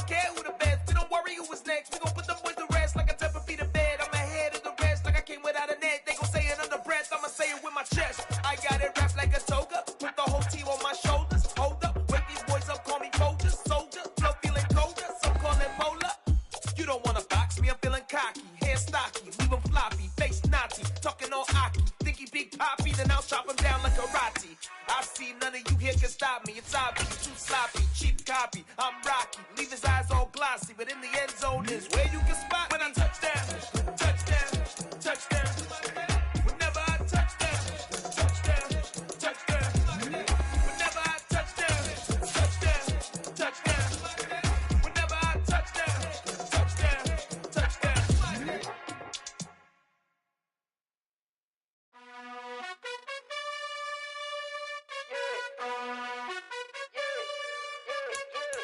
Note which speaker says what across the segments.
Speaker 1: don't care who the best. We don't worry who was next. We gon' put them boys to rest like a 10 feet of bed. I'm ahead of the rest like I came without a net. They gon' say it under breath. I'ma say it with my chest. I got it wrapped like a toga. Put the whole team on my shoulders. Hold up. Wake these boys up, call me Folgers. Soldier. Flow feeling colder. Some call it polar. You don't wanna box me. I'm feeling cocky. Hair stocky. Leave him floppy. Face naughty. Talking all aki. Think he big poppy. Then I'll chop him down like karate. I see none of you here can stop me. It's obvious, too sloppy, cheap copy. I'm Rocky, leave his eyes all glossy, but in the end zone is where you can spot when I touch down, touchdown, touchdown. Whenever I touch down, touchdown, touchdown. Whenever I touch down, touchdown, touchdown. Whenever I touch down, touchdown, touchdown.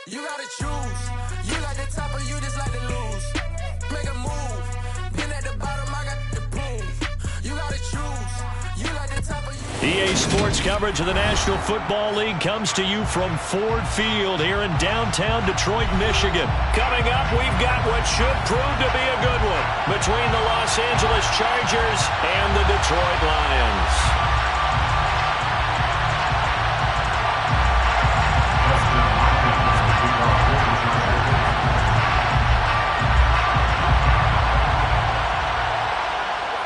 Speaker 2: You gotta choose. You like the top or you just like to lose. Make a move. Been at the bottom, I got the prove. You gotta choose. You like the top or you...
Speaker 3: EA Sports coverage of the National Football League comes to you from Ford Field here in downtown Detroit, Michigan. Coming up, we've got what should prove to be a good one between the Los Angeles Chargers and the Detroit Lions.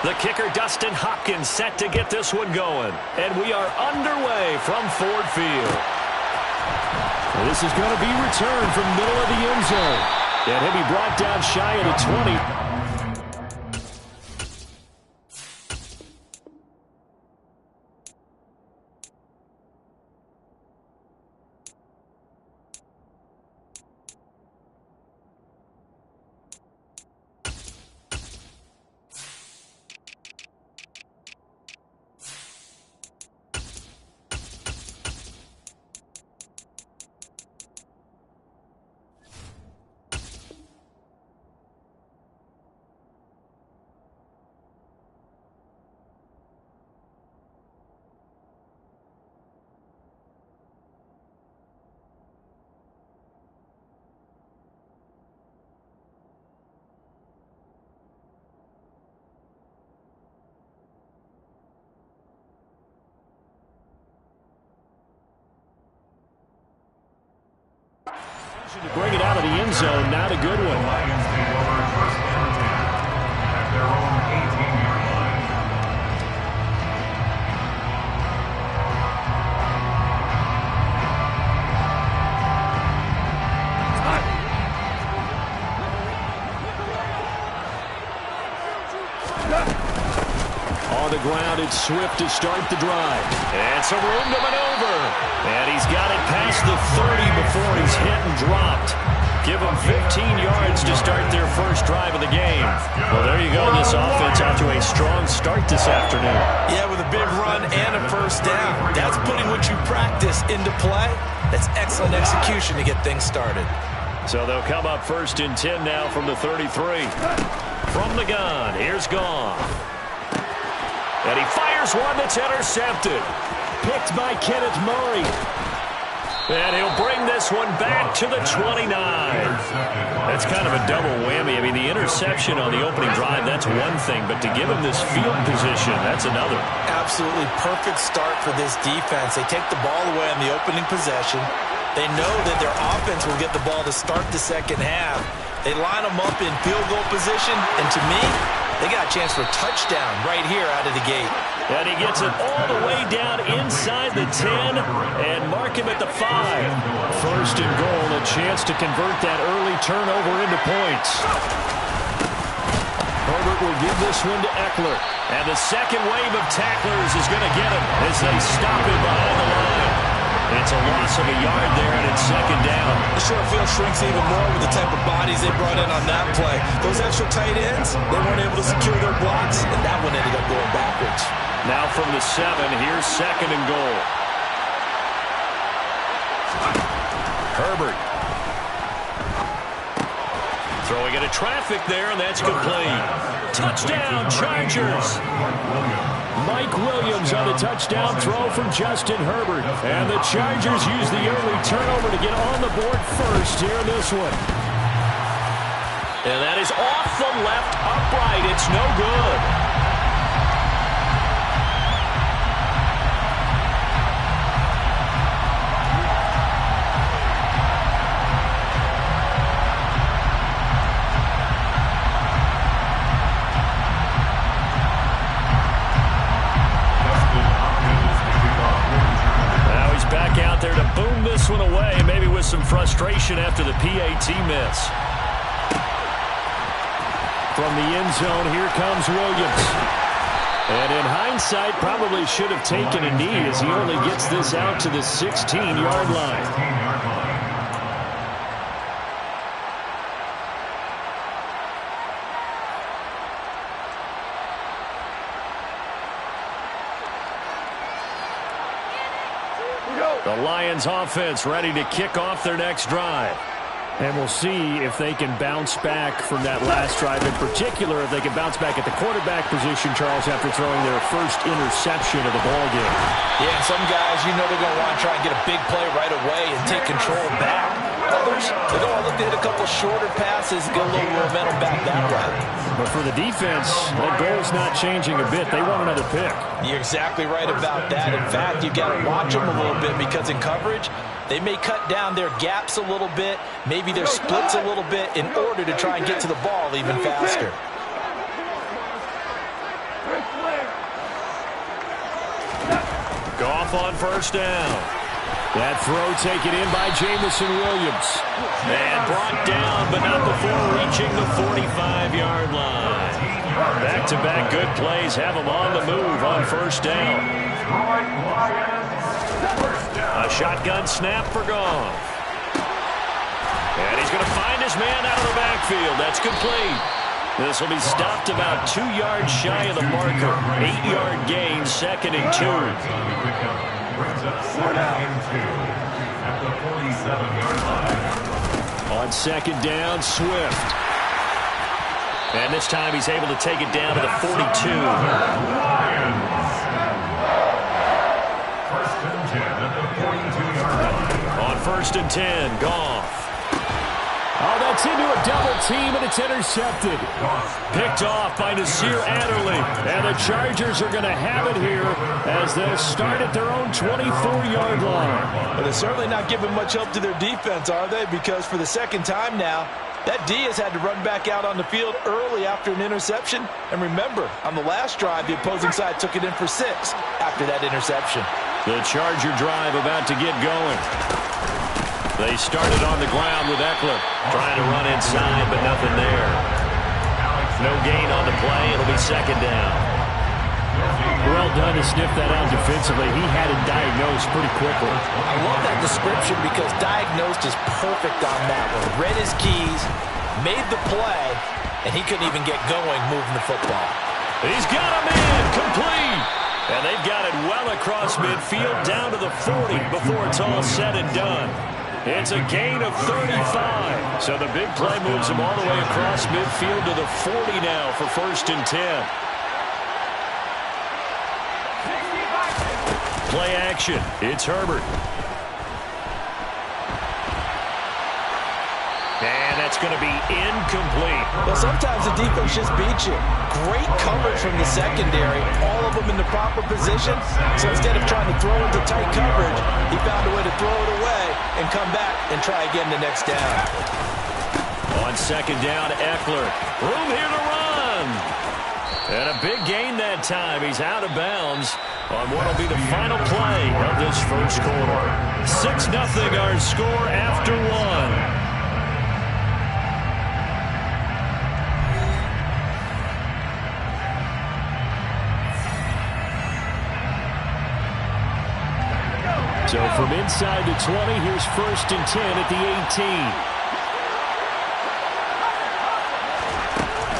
Speaker 3: The kicker, Dustin Hopkins, set to get this one going. And we are underway from Ford Field. This is going to be returned from middle of the end zone. And he'll be brought down shy of the 20. To bring it out of the end zone, not a good one.
Speaker 4: Lions take over first and 10 at their own 18-yard line.
Speaker 3: On the ground, it's Swift to start the drive. And some room to maneuver. And he's got it past the 30 before he's hit and dropped. Give them 15 yards to start their first drive of the game. Well, there you go. This offense off to a strong start this afternoon.
Speaker 5: Yeah, with a big run and a first down. That's putting what you practice into play. That's excellent execution to get things started.
Speaker 3: So they'll come up first and 10 now from the 33. From the gun, here's Goff. And he fires one that's intercepted. Picked by Kenneth Murray. And he'll bring this one back to the 29. That's kind of a double whammy. I mean, the interception on the opening drive, that's one thing. But to give him this field position, that's another.
Speaker 5: Absolutely perfect start for this defense. They take the ball away on the opening possession. They know that their offense will get the ball to start the second half. They line them up in field goal position. And to me, they got a chance for a touchdown right here out of the gate.
Speaker 3: And he gets it all the way down inside the 10 and mark him at the 5. First and goal, a chance to convert that early turnover into points. Herbert will give this one to Eckler. And the second wave of tacklers is going to get him as they stop him behind the line. It's a loss of a yard there, and it's second down.
Speaker 5: The short field shrinks even more with the type of bodies they brought in on that play. Those extra tight ends, they weren't able to secure their blocks, and that one ended up going backwards.
Speaker 3: Now from the 7, here's second and goal. Herbert. Throwing into traffic there, and that's complete. Touchdown, Chargers. Mike Williams on the touchdown throw from Justin Herbert. And the Chargers use the early turnover to get on the board first here in this one. And that is off the left upright. It's no good. There to boom this one away, maybe with some frustration after the PAT miss. From the end zone, here comes Williams. And in hindsight, probably should have taken a knee as he only gets this out to the 16-yard line. The Lions offense ready to kick off their next drive. And we'll see if they can bounce back from that last drive. In particular, if they can bounce back at the quarterback position, Charles, after throwing their first interception of the ballgame.
Speaker 5: Yeah, and some guys, you know they're going to want to try and get a big play right away and take control back. Others, they're going to look to hit a couple shorter passes, get a little momentum back that way.
Speaker 3: But for the defense, that goal's not changing a bit. They want another pick.
Speaker 5: You're exactly right about that. In fact, you've got to watch them a little bit because in coverage, they may cut down their gaps a little bit, maybe their splits a little bit in order to try and get to the ball even faster.
Speaker 3: Goff on first down. That throw taken in by Jamison Williams. And brought down, but not before reaching the 45-yard line. Back-to-back good plays have him on the move on first down. A shotgun snap for Goff. And he's going to find his man out of the backfield. That's complete. This will be stopped about 2 yards shy of the marker. 8-yard gain, 2nd and 2. On second down, Swift. And this time he's able to take it down to the 42. On first and 10, Goff. Oh, that's into a double team, and it's intercepted. Picked off by Nasir Adderley. And the Chargers are going to have it here as they'll start at their own 24-yard line.
Speaker 5: But they're certainly not giving much help to their defense, are they? Because for the second time now, that D has had to run back out on the field early after an interception. And remember, on the last drive, the opposing side took it in for 6 after that interception.
Speaker 3: The Charger drive about to get going. They started on the ground with Eckler, trying to run inside, but nothing there. No gain on the play. It'll be second down.
Speaker 6: Well done to sniff that out defensively. He had it diagnosed pretty quickly.
Speaker 5: I love that description because diagnosed is perfect on that one. Read his keys, made the play, and he couldn't even get going moving the football.
Speaker 3: He's got him in, complete. And they've got it well across midfield down to the 40 before it's all said and done. It's a gain of 35. So the big play moves him all the way across midfield to the 40 now for first and 10. Play action. It's Herbert. And that's going to be incomplete.
Speaker 5: Well, sometimes the defense just beats you. Great coverage from the secondary. All of them in the proper position. So instead of trying to throw into tight coverage, he found a way to throw it away and come back and try again the next down.
Speaker 3: On second down, Eckler. Room here to run. And a big gain that time. He's out of bounds on what will be the final play of this first quarter. 6-0 our score after 1. So from inside the 20, here's first and 10 at the 18.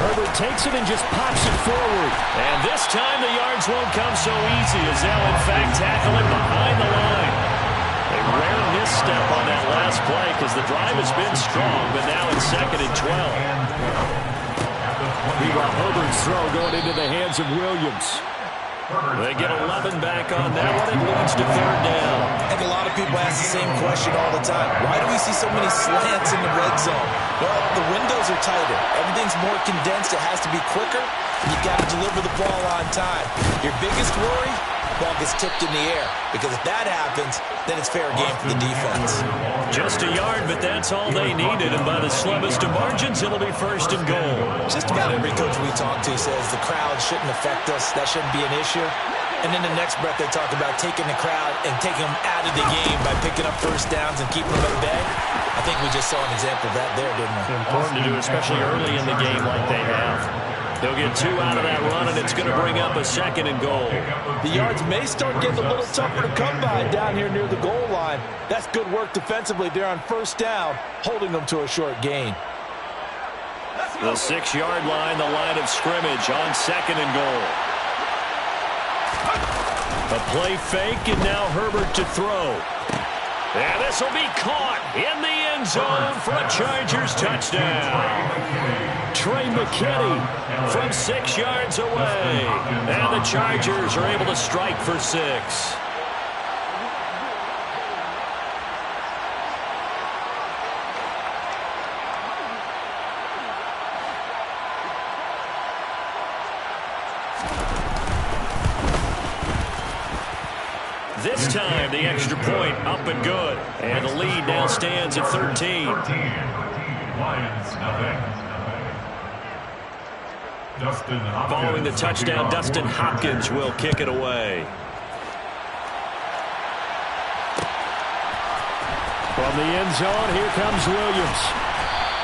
Speaker 3: Herbert takes it and just pops it forward. And this time the yards won't come so easy as they'll in fact tackle it behind the line. A rare misstep on that last play because the drive has been strong, but now it's second and 12. Meanwhile, Herbert's throw going into the hands of Williams. They get 11 back on that one. It leads to third down.
Speaker 5: I think a lot of people ask the same question all the time. Why do we see so many slants in the red zone? Well, the windows are tighter. Everything's more condensed. It has to be quicker. And you've got to deliver the ball on time. Your biggest worry, the ball gets tipped in the air. Because if that happens, then it's fair game for the defense.
Speaker 3: Just a yard, but that's all they needed. And by the slimmest of margins, it'll be first and goal.
Speaker 5: Just about every coach we talk to says the crowd shouldn't affect us. That shouldn't be an issue. And in the next breath, they talk about taking the crowd and taking them out of the game by picking up first downs and keeping them at bay. I think we just saw an example of that there, didn't we?
Speaker 3: Important to do, especially early in the game like they have. They'll get 2 out of that run, and it's going to bring up a second and goal.
Speaker 5: The yards may start getting a little tougher to come by down here near the goal line. That's good work defensively there on first down, holding them to a short gain.
Speaker 3: The 6-yard line, the line of scrimmage on second and goal. A play fake, and now Herbert to throw. And this will be caught in the end zone for a Chargers touchdown. Trey McKinney from 6 yards away. And the Chargers are able to strike for 6. This time, the extra point up and good. And the lead now stands at 13.
Speaker 4: Lions, nothing.
Speaker 3: Following the touchdown, Dustin Hopkins will kick it away.
Speaker 6: From the end zone, here comes Williams.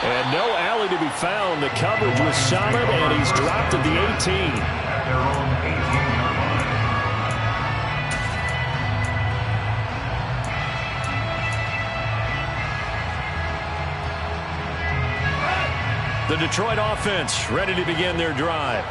Speaker 6: And no alley to be found. The coverage was solid, and he's dropped at the 18.
Speaker 4: At their own 18-yard line.
Speaker 3: The Detroit offense ready to begin their drive.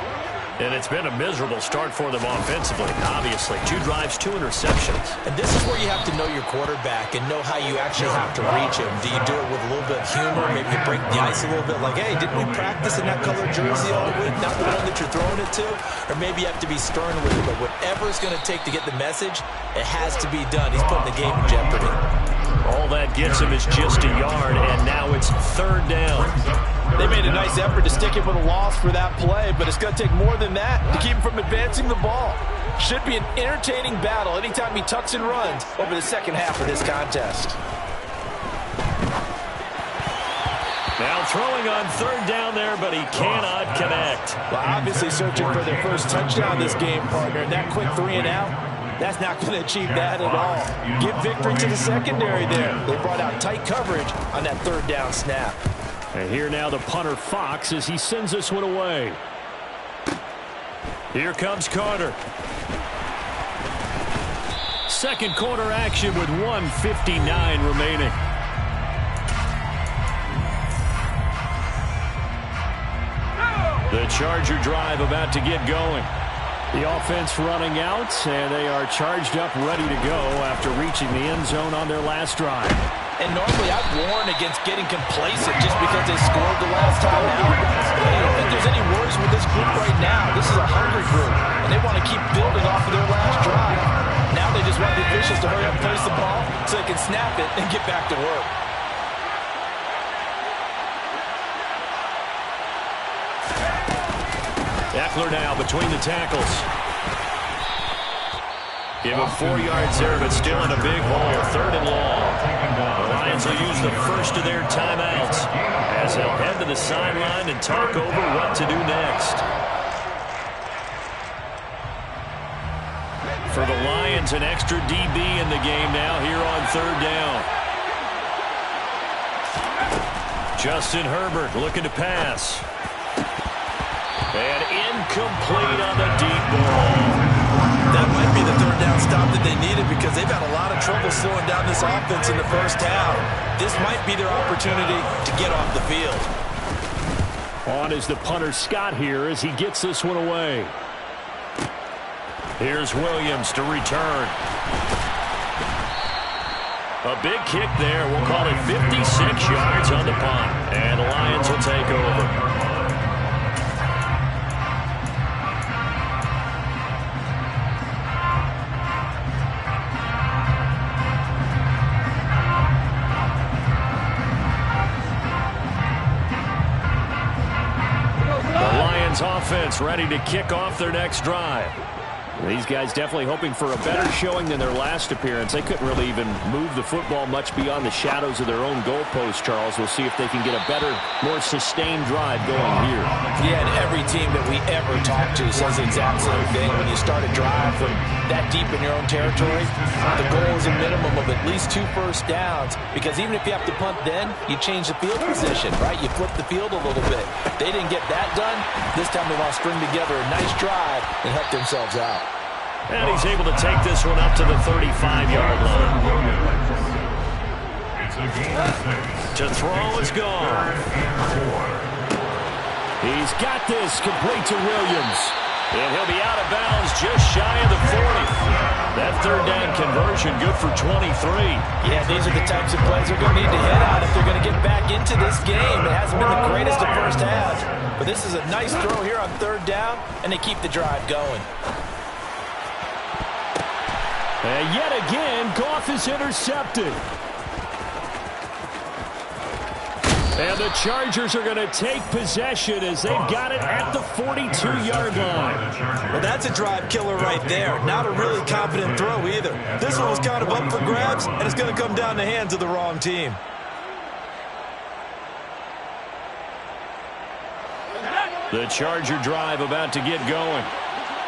Speaker 3: And it's been a miserable start for them offensively, obviously. 2 drives, 2 interceptions.
Speaker 5: And this is where you have to know your quarterback and know how you actually have to reach him. Do you do it with a little bit of humor? Maybe you break the ice a little bit like, hey, didn't we practice in that colored jersey all week? Not the one that you're throwing it to? Or maybe you have to be stern with it. But whatever it's going to take to get the message, it has to be done. He's putting the game in jeopardy.
Speaker 3: All that gets him is just a yard, and now it's 3rd down.
Speaker 5: They made a nice effort to stick him with a loss for that play, but it's going to take more than that to keep him from advancing the ball. Should be an entertaining battle anytime he tucks and runs over the second half of this contest.
Speaker 3: Now throwing on 3rd down there, but he cannot connect.
Speaker 5: Well, obviously searching for their first touchdown this game, partner, and that quick 3 and out, that's not going to achieve that at all. Give victory to the secondary there. They brought out tight coverage on that 3rd down snap.
Speaker 6: And here now the punter Fox as he sends this one away.
Speaker 3: Here comes Carter. Second quarter action with 1:59 remaining. The Charger drive about to get going.
Speaker 6: The offense running out, and they are charged up, ready to go after reaching the end zone on their last drive.
Speaker 5: And normally I'd warn against getting complacent just because they scored the last time out. But I don't think there's any worries with this group right now. This is a hungry group, and they want to keep building off of their last drive. Now they just want the officials to hurry up and place the ball so they can snap it and get back to work.
Speaker 3: Eckler now between the tackles. Give him 4 yards there, but still in a big hole. 3rd and long. The Lions will use the first of their timeouts as they'll head to the sideline and talk over what to do next. For the Lions, an extra DB in the game now here on 3rd down. Justin Herbert looking to pass. And incomplete on the deep ball.
Speaker 5: That might be the 3rd down stop that they needed because they've had a lot of trouble slowing down this offense in the first half. This might be their opportunity to get off the field.
Speaker 6: On is the punter Scott here as he gets this one away.
Speaker 3: Here's Williams to return. A big kick there. We'll call it 56 yards on the punt. And the Lions will take over. Lions offense ready to kick off their next drive. These guys definitely hoping for a better showing than their last appearance. They couldn't really even move the football much beyond the shadows of their own goalpost, Charles. We'll see if they can get a better, more sustained drive going here.
Speaker 5: Yeah, and every team that we ever talk to says the exact same thing. When you start a drive from that deep in your own territory, the goal is a minimum of at least 2 first downs, because even if you have to punt then, you change the field position, right? You flip the field a little bit. They didn't get that done. This time they want to string together a nice drive and help themselves out.
Speaker 3: And he's able to take this one up to the 35-yard line. To throw is gone. He's got this complete to Williams. And he'll be out of bounds just shy of the 40. That third down conversion good for 23.
Speaker 5: Yeah, these are the types of plays they're going to need to hit on if they're going to get back into this game. It hasn't been the greatest of first halves, but this is a nice throw here on third down, and they keep the drive going.
Speaker 6: And yet again, Goff is intercepted. And the Chargers are going to take possession as they've got it at the 42-yard line.
Speaker 5: Well, that's a drive killer right there. Not a really confident throw either. This one was kind of up for grabs, and it's going to come down the hands of the wrong team.
Speaker 3: The Charger drive about to get going.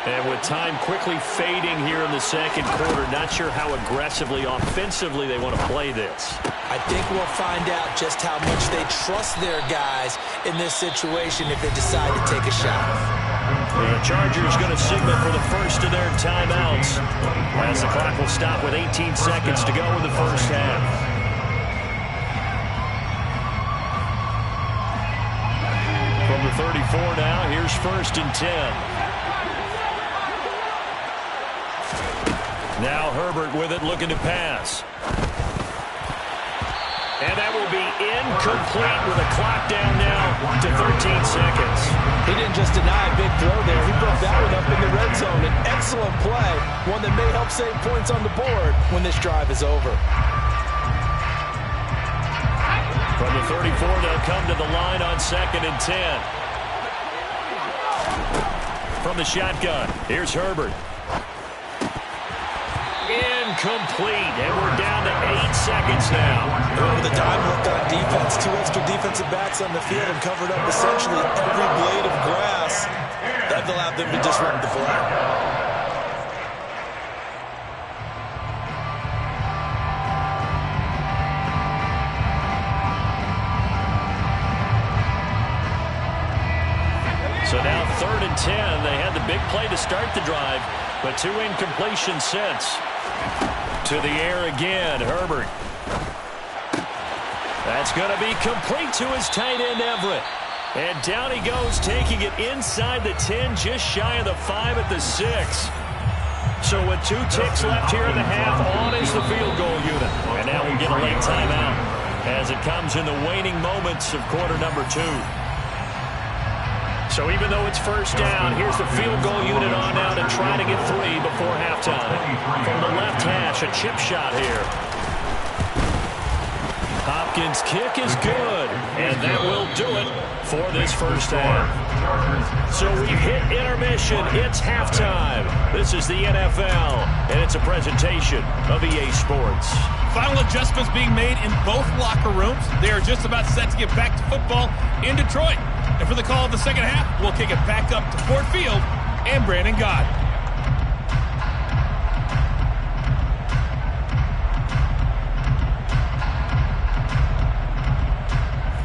Speaker 3: And with time quickly fading here in the second quarter, not sure how aggressively, offensively they want to play this.
Speaker 5: I think we'll find out just how much they trust their guys in this situation if they decide to take a shot.
Speaker 3: The Chargers going to signal for the first of their timeouts as the clock will stop with 18 seconds to go in the first half. From the 34 now, here's 1st and 10. Now Herbert with it, looking to pass. And that will be incomplete with a clock down now to 13 seconds.
Speaker 5: He didn't just deny a big throw there. He broke that one up in the red zone. An excellent play, one that may help save points on the board when this drive is over.
Speaker 3: From the 34, they'll come to the line on 2nd and 10. From the shotgun, here's Herbert. Incomplete, and we're down to 8 seconds now.
Speaker 5: With a dime look on defense, 2 extra defensive backs on the field and covered up essentially every blade of grass. That allowed them to disrupt the play.
Speaker 3: So now 3rd and 10. They had the big play to start the drive, but 2 incompletions since. To the air again, Herbert. That's going to be complete to his tight end, Everett. And down he goes, taking it inside the 10, just shy of the 5 at the 6. So with 2 ticks left here in the half, on is the field goal unit. And now we'll get a late timeout as it comes in the waning moments of quarter number 2. So even though it's first down, here's the field goal unit on now to try to get 3 before halftime. From the left hash, a chip shot here. Hopkins' kick is good, and that will do it for this first half. So we've hit intermission. It's halftime. This is the NFL, and it's a presentation of EA Sports.
Speaker 7: Final adjustments being made in both locker rooms. They are just about set to get back to football in Detroit. And for the call of the second half, we'll kick it back up to Ford Field and Brandon Gott.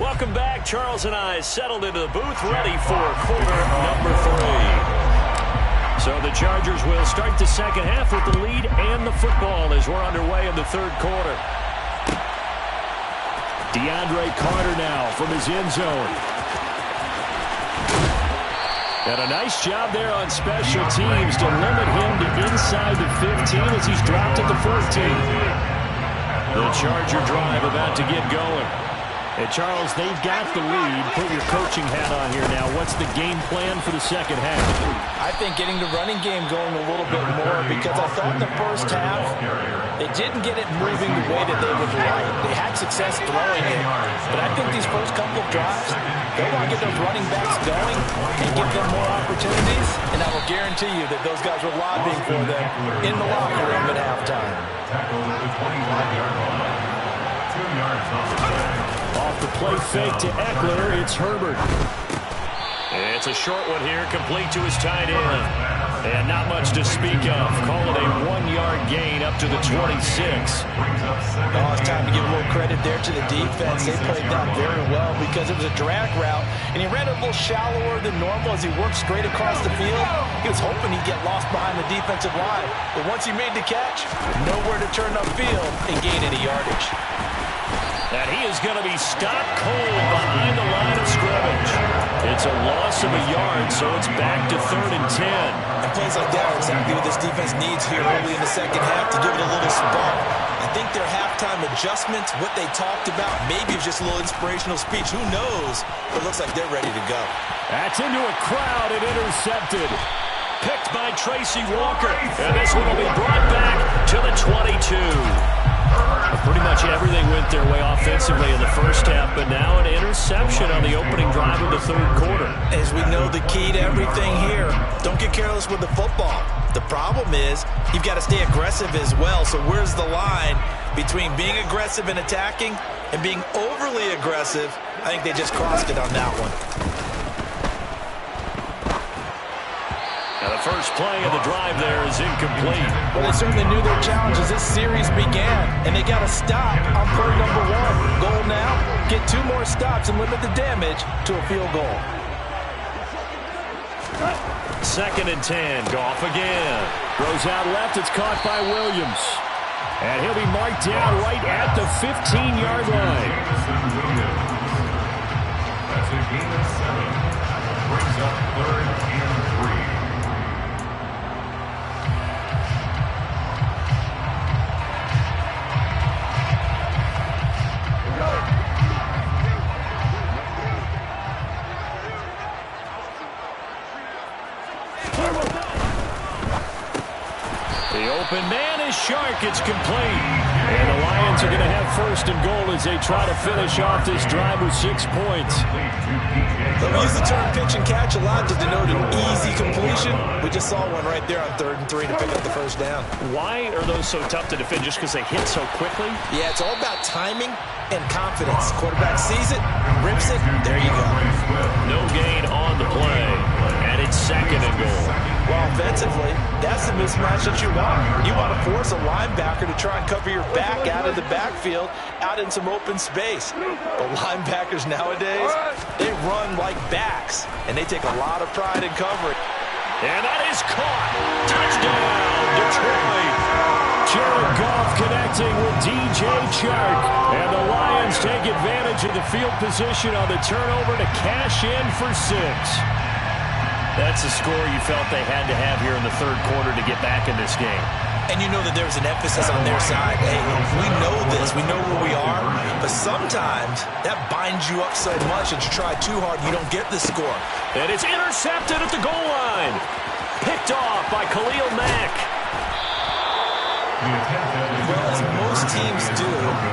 Speaker 3: Welcome back. Charles and I settled into the booth, ready for quarter number 3. So the Chargers will start the second half with the lead and the football as we're underway in the third quarter. DeAndre Carter now from his end zone. And a nice job there on special teams to limit him to inside the 15 as he's dropped at the 14. The Charger drive about to get going. And Charles, they've got the lead. Put your coaching hat on here now. What's the game plan for the second half?
Speaker 5: I think getting the running game going a little bit more, because I thought in the first half they didn't get it moving the way that they would like. They had success throwing it, but I think these first couple of drives, They want to get those running backs going and give them more opportunities, and I will guarantee you that those guys were lobbying for them in the locker room at halftime.
Speaker 4: Tackle at the 25-yard line. 2 yards off the play.
Speaker 6: Off the play fake to Eckler, it's Herbert.
Speaker 3: It's a short one here, complete to his tight end. And not much to speak of. Call it a 1-yard gain up to the 26.
Speaker 5: Oh, it's time to give a little credit there to the defense. They played that very well because it was a drag route, and he ran it a little shallower than normal as he worked straight across the field. He was hoping he'd get lost behind the defensive line, but once he made the catch, nowhere to turn upfield and gain any yardage.
Speaker 3: And he is going to be stopped cold behind the line of scrimmage. It's a loss of a yard, so it's back to 3rd and 10.
Speaker 5: And plays like that are exactly what this defense needs here early in the second half to give it a little spark. I think their halftime adjustments, what they talked about, maybe it's just a little inspirational speech. Who knows? But it looks like they're ready to go. That's
Speaker 6: into a crowd and intercepted.
Speaker 3: Picked by Tracy Walker. And this one will be brought back to the 22. Pretty much everything went their way offensively in the first half, but now an interception on the opening drive of the third quarter.
Speaker 5: As we know, the key to everything here, don't get careless with the football. The problem is you've got to stay aggressive as well. So where's the line between being aggressive and attacking and being overly aggressive? I think they just crossed it on that one.
Speaker 3: Now the first play of the drive there is incomplete.
Speaker 5: Well, they certainly knew their challenge as this series began, and they got to stop on play number 1. Goal now, get 2 more stops and limit the damage to a field goal.
Speaker 3: 2nd and 10, Goff again.
Speaker 6: Throws out left, it's caught by Williams. And he'll be marked down right at the 15-yard line.
Speaker 4: That's a gain of 7. Brings up 3rd and 3.
Speaker 6: The open man is Shark. It's complete. And the Lions are going to have 1st and goal as they try to finish off this drive with 6 points.
Speaker 5: We use the term pitch and catch a lot to denote an easy completion. We just saw one right there on 3rd and 3 to pick up the first down.
Speaker 3: Why are those so tough to defend? Just because they hit so quickly?
Speaker 5: Yeah, it's all about timing and confidence. Quarterback sees it, rips it, there you go.
Speaker 3: No gain on the play, and it's 2nd and goal.
Speaker 5: Well, offensively, that's the mismatch that you want. You want to force a linebacker to try and cover your back out of the backfield, out in some open space. But linebackers nowadays, they run like backs, and they take a lot of pride in covering.
Speaker 3: And that is caught. Touchdown, Detroit.
Speaker 6: Jared Goff connecting with DJ Chark. And the Lions take advantage of the field position on the turnover to cash in for 6.
Speaker 3: That's the score you felt they had to have here in the third quarter to get back in this game.
Speaker 5: And you know that there was an emphasis on their side. Hey, we know this. We know where we are. But sometimes that binds you up so much that you try too hard and you don't get the score.
Speaker 3: And it's intercepted at the goal line. Picked off by Khalil Mack.
Speaker 5: Well, as most teams do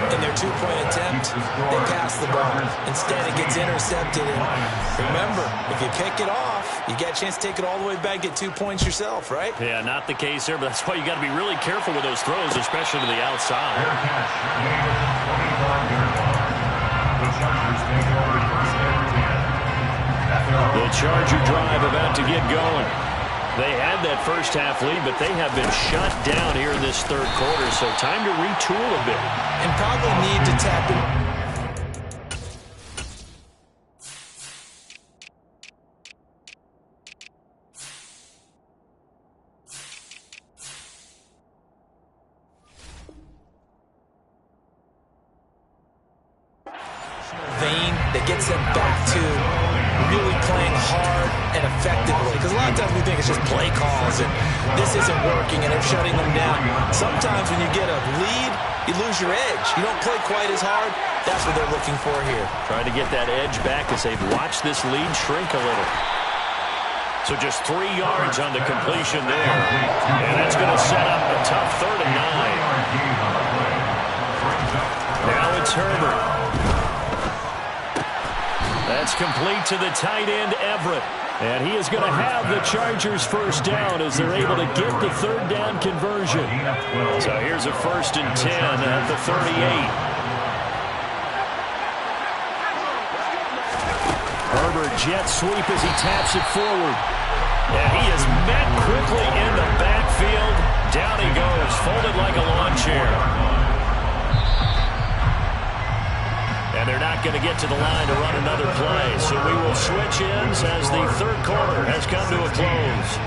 Speaker 5: in their 2-point attempt, they pass the ball. Instead, it gets intercepted. And remember, if you pick it off, you get a chance to take it all the way back, get 2 points yourself, right?
Speaker 3: Yeah, not the case here, but that's why you got to be really careful with those throws, especially to the outside. The Charger drive about to get going. They had that first half lead, but they have been shut down here in this third quarter, so time to retool a bit.
Speaker 5: And probably need to tap in. Vein that gets them back to really playing hard and effectively. Because a lot of times we think it's just play calls and this isn't working and they're shutting them down. Sometimes when you get a lead, you lose your edge. You don't play quite as hard. That's what they're looking for here.
Speaker 3: Trying to get that edge back as they've watched this lead shrink a little. So just 3 yards on the completion there. And that's going to set up a tough 3rd and 9. Now it's Herbert.
Speaker 6: That's complete to the tight end, Everett. And he is going to have the Chargers first down as they're able to get the third down conversion. So here's a 1st and 10 at the 38. Herbert jet sweep as he taps it forward. And he is met quickly in the backfield. Down he goes, folded like a lawn chair. And they're not going to get to the line to run another play. So we will switch ends as the third quarter has come to a close.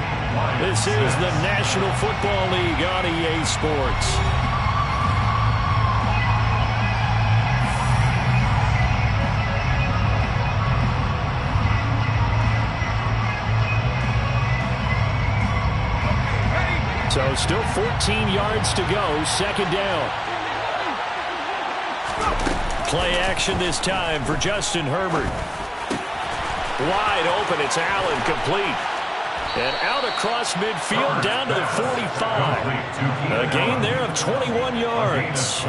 Speaker 6: This is the National Football League on EA Sports. So still 14 yards to go, 2nd down. Play action this time for Justin Herbert. Wide open, it's Allen, complete. And out across midfield, down to the 45. A gain there of 21 yards.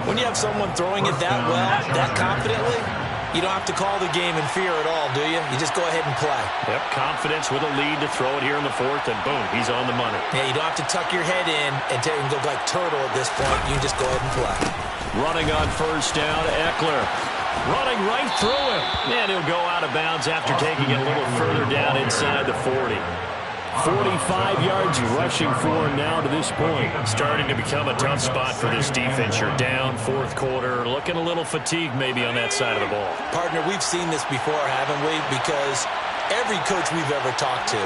Speaker 5: When you have someone throwing it that well, that confidently, you don't have to call the game in fear at all, do you? You just go ahead and play.
Speaker 6: Yep, confidence with a lead to throw it here in the 4th, and boom, he's on the money.
Speaker 5: Yeah, you don't have to tuck your head in and go like turtle at this point. You just go ahead and play.
Speaker 6: Running on 1st down, Eckler. Running right through him. And he'll go out of bounds after taking it a little further down inside the 40. 45 yards rushing for him now to this point. Starting to become a tough spot for this defense. You're down, 4th quarter. Looking a little fatigued maybe on that side of the ball.
Speaker 5: Partner, we've seen this before, haven't we? Because every coach we've ever talked to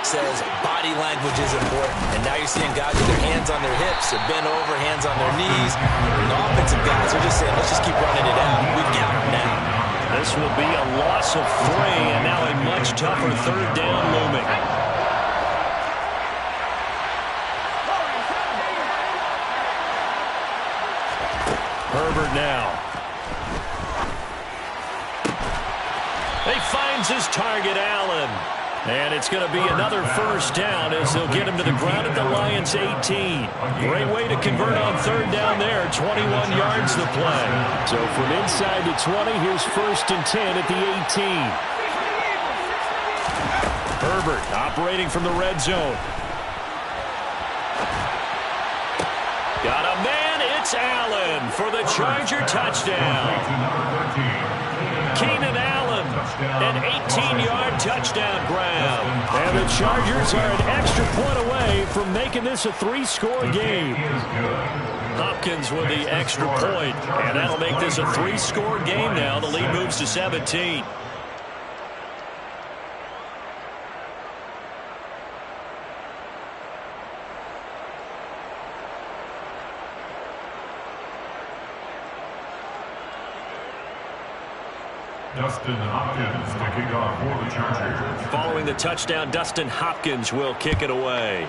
Speaker 5: says body language is important. And now you're seeing guys with their hands on their hips, they're bent over, hands on their knees. And the offensive guys are just saying, let's just keep running it out. We've got them now.
Speaker 6: This will be a loss of 3, and now a much tougher 3rd down looming. Herbert now. He finds his target, Allen. And it's going to be another 1st down as they'll get him to the ground at the Lions' 18. Great way to convert on 3rd down there. 21 yards to play. So from inside the 20, here's 1st and 10 at the 18. Herbert operating from the red zone. Got a man, it's Allen for the Charger touchdown. Keenan Allen, an 18-yard touchdown grab. And the Chargers are an extra point away from making this a 3-score game. Hopkins with the extra point, and that'll make this a 3-score game now. The lead moves to 17.
Speaker 4: Dustin Hopkins to kick off for the Chargers.
Speaker 6: Following the touchdown, Dustin Hopkins will kick it away.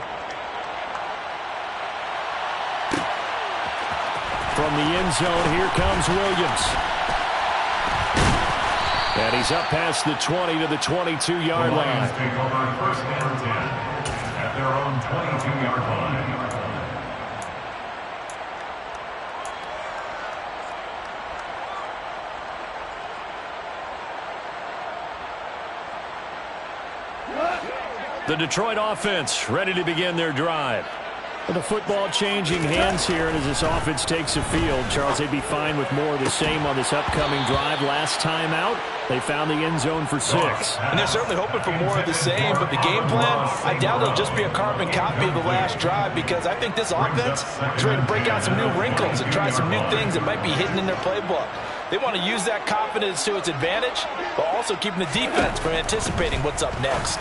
Speaker 6: From the end zone, here comes Williams. And he's up past the 20 to the 22-yard line.
Speaker 4: Take over 1st and 10 at their own 22-yard line.
Speaker 6: The Detroit offense ready to begin their drive. With the football changing hands here, and as this offense takes the field, Charles, they'd be fine with more of the same on this upcoming drive. Last time out, they found the end zone for 6.
Speaker 5: And they're certainly hoping for more of the same, but the game plan, I doubt it'll just be a carbon copy of the last drive, because I think this offense is ready to break out some new wrinkles and try some new things that might be hidden in their playbook. They want to use that confidence to its advantage, but also keeping the defense from anticipating what's up next.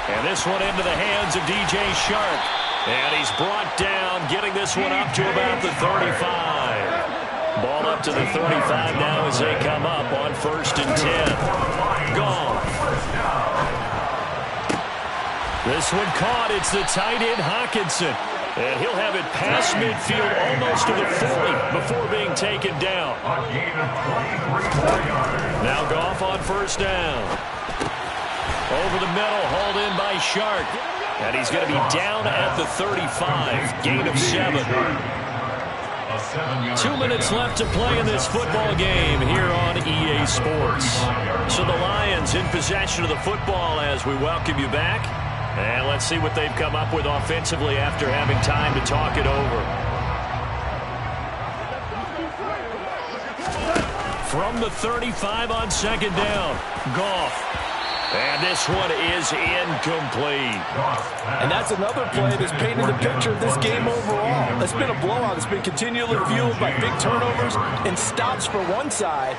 Speaker 6: And this one into the hands of DJ Shark. And he's brought down, getting this one up to about the 35. Ball up to the 35 now as they come up on 1st and 10. Gone. This one caught. It's the tight end Hawkinson. And he'll have it past midfield almost to the 40 before being taken down. Now Goff on 1st down. Over the middle, hauled in by Shark. And he's going to be down at the 35. Gain of 7.
Speaker 4: A 7-yard
Speaker 6: 2 minutes left to play in this football game here on EA Sports. So the Lions in possession of the football as we welcome you back. And let's see what they've come up with offensively after having time to talk it over. From the 35 on second down, Goff. And this one is incomplete.
Speaker 5: And that's another play that's painted the picture of this game overall. It's been a blowout. It's been continually fueled by big turnovers and stops for one side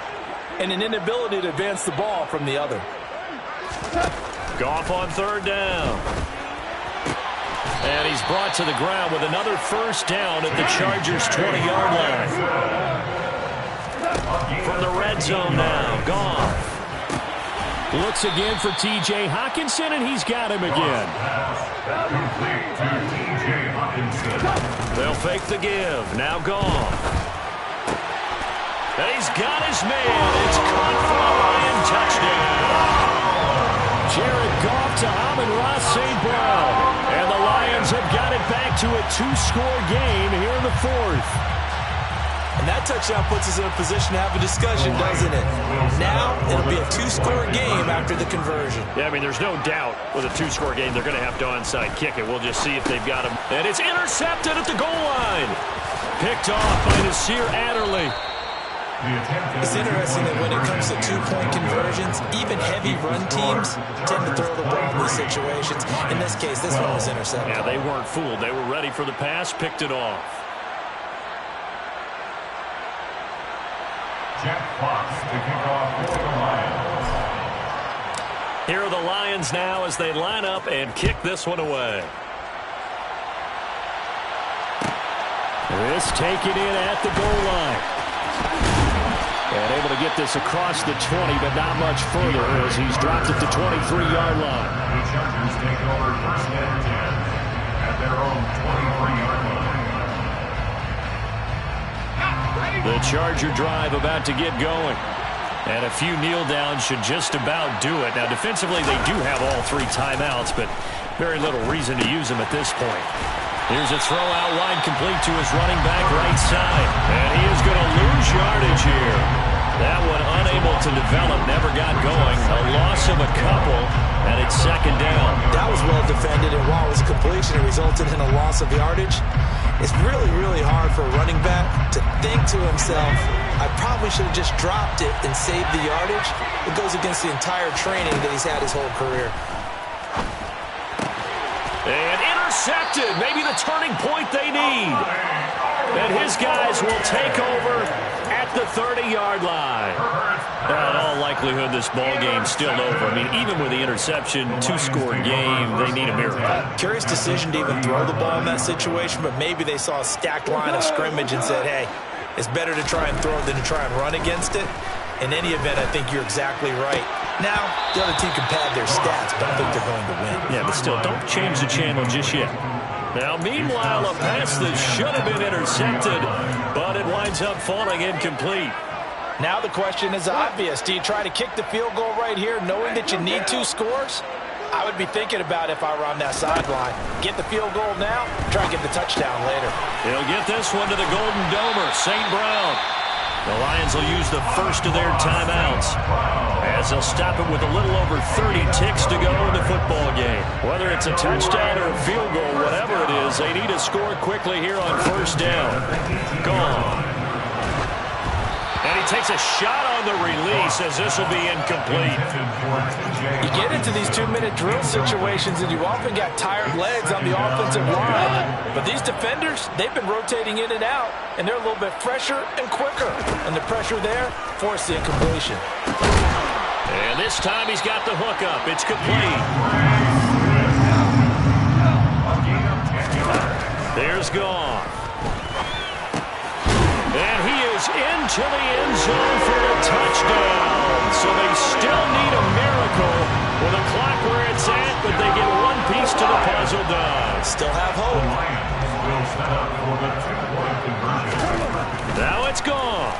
Speaker 5: and an inability to advance the ball from the other.
Speaker 6: Goff on third down. And he's brought to the ground with another first down at the Chargers' 20-yard line. From the red zone now, Goff. Looks again for T.J. Hockenson, and he's got him again. They'll fake the give. Now Goff. And he's got his man. It's caught for a Lion touchdown. Jared Goff to Amon-Ra St. Brown. And the Lions have got it back to a 2-score game here in the fourth.
Speaker 5: And that touchdown puts us in a position to have a discussion, doesn't it? Now, it'll be a 2-score game after the conversion.
Speaker 6: Yeah, I mean, there's no doubt with a 2-score game, they're going to have to onside kick it. We'll just see if they've got him. And it's intercepted at the goal line. Picked off by Nasir Adderley.
Speaker 5: It's interesting that when it comes to 2-point conversions, even heavy run teams tend to throw the ball in these situations. In this case, this one was intercepted.
Speaker 6: Yeah, they weren't fooled. They were ready for the pass, picked it off.
Speaker 4: Jack Fox to kick off for the Lions.
Speaker 6: Here are the Lions now as they line up and kick this one away. This taken in at the goal line. And able to get this across the 20, but not much further as he's dropped it to 23-yard line.
Speaker 4: The Chargers take over first and 10 at their own 23-yard line.
Speaker 6: The Charger drive about to get going. And a few kneel downs should just about do it. Now, defensively, they do have all 3 timeouts, but very little reason to use them at this point. Here's a throw out wide complete to his running back right side. And he is going to lose yardage here. That one unable to develop, never got going. A loss of a couple, and it's second down.
Speaker 5: That was well defended, and while it was a completion, it resulted in a loss of yardage. It's really, really hard for a running back to think to himself, I probably should have just dropped it and saved the yardage. It goes against the entire training that he's had his whole career.
Speaker 6: And intercepted. Maybe the turning point they need. And his guys will take over at the 30-yard line. In all likelihood, this ball game's still over. I mean, even with the interception, 2-score game, they need a miracle.
Speaker 5: Curious decision to even throw the ball in that situation, but maybe they saw a stacked line of scrimmage and said, hey, it's better to try and throw than to try and run against it. In any event, I think you're exactly right. Now, the other team can pad their stats, but I think they're going to win.
Speaker 6: Yeah, but still, don't change the channel just yet. Now, meanwhile, a pass that should have been intercepted, but it winds up falling incomplete.
Speaker 5: Now the question is obvious. Do you try to kick the field goal right here knowing that you need 2 scores? I would be thinking about if I were on that sideline. Get the field goal now, try and get the touchdown later.
Speaker 6: He'll get this one to the Golden Domer, St. Brown. The Lions will use the first of their timeouts as they'll stop it with a little over 30 ticks to go in the football game. Whether it's a touchdown or a field goal, whatever it is, they need to score quickly here on first down. Gone. And he takes a shot on the release as this will be incomplete.
Speaker 5: You get into these 2-minute drill situations and you often got tired legs on the offensive line. But these defenders, they've been rotating in and out, and they're a little bit fresher and quicker. And the pressure there forced the incompletion.
Speaker 6: And this time he's got the hook up. It's complete. There's Goff. And he is into the end zone for a touchdown. So they still need a miracle with a clock where it's at, but they get one piece to the puzzle done.
Speaker 5: Still have hope.
Speaker 4: Will set up for the 2-point conversion.
Speaker 6: Now it's Goff.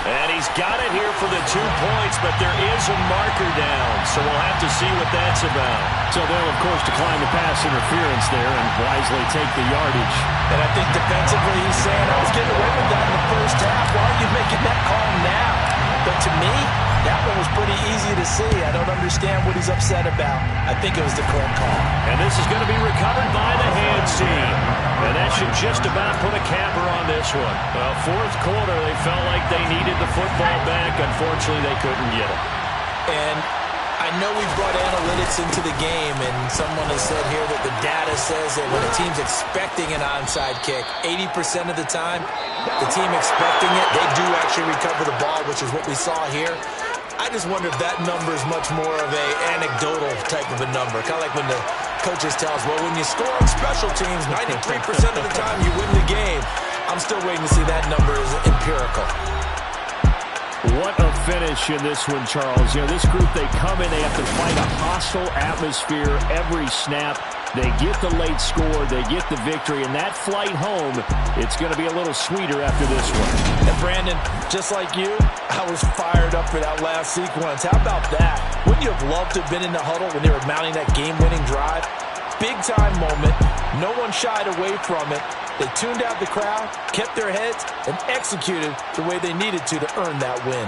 Speaker 6: And he's
Speaker 3: got it here for the 2 points, but there is a marker down, so we'll have to see what that's about.
Speaker 6: So they'll, of course, decline the pass interference there and wisely take the yardage.
Speaker 5: And I think defensively he's saying, I was getting away with that in the first half. Why are you making that call now? But to me, that one was pretty easy to see. I don't understand what he's upset about. I think it was the correct call.
Speaker 3: And this is going to be recovered by the hands team. And that should just about put a capper on this one. Well, fourth quarter, they felt like they needed the football back. Unfortunately, they couldn't get it.
Speaker 5: And I know we brought analytics into the game, and someone has said here that the data says that when a team's expecting an onside kick, 80% of the time, the team expecting it, they do actually recover the ball, which is what we saw here. I just wonder if that number is much more of a anecdotal type of a number. Kind of like when the coaches tell us, well, when you score on special teams, 93% of the time you win the game. I'm still waiting to see that number is empirical.
Speaker 6: What a finish in this one, Charles. You know, this group, they come in, they have to fight a hostile atmosphere every snap. They get the late score, they get the victory, and that flight home, it's going to be a little sweeter after this one.
Speaker 5: And Brandon, just like you, I was fired up for that last sequence. How about that? Wouldn't you have loved to have been in the huddle when they were mounting that game-winning drive? Big-time moment. No one shied away from it. They tuned out the crowd, kept their heads, and executed the way they needed to earn that win.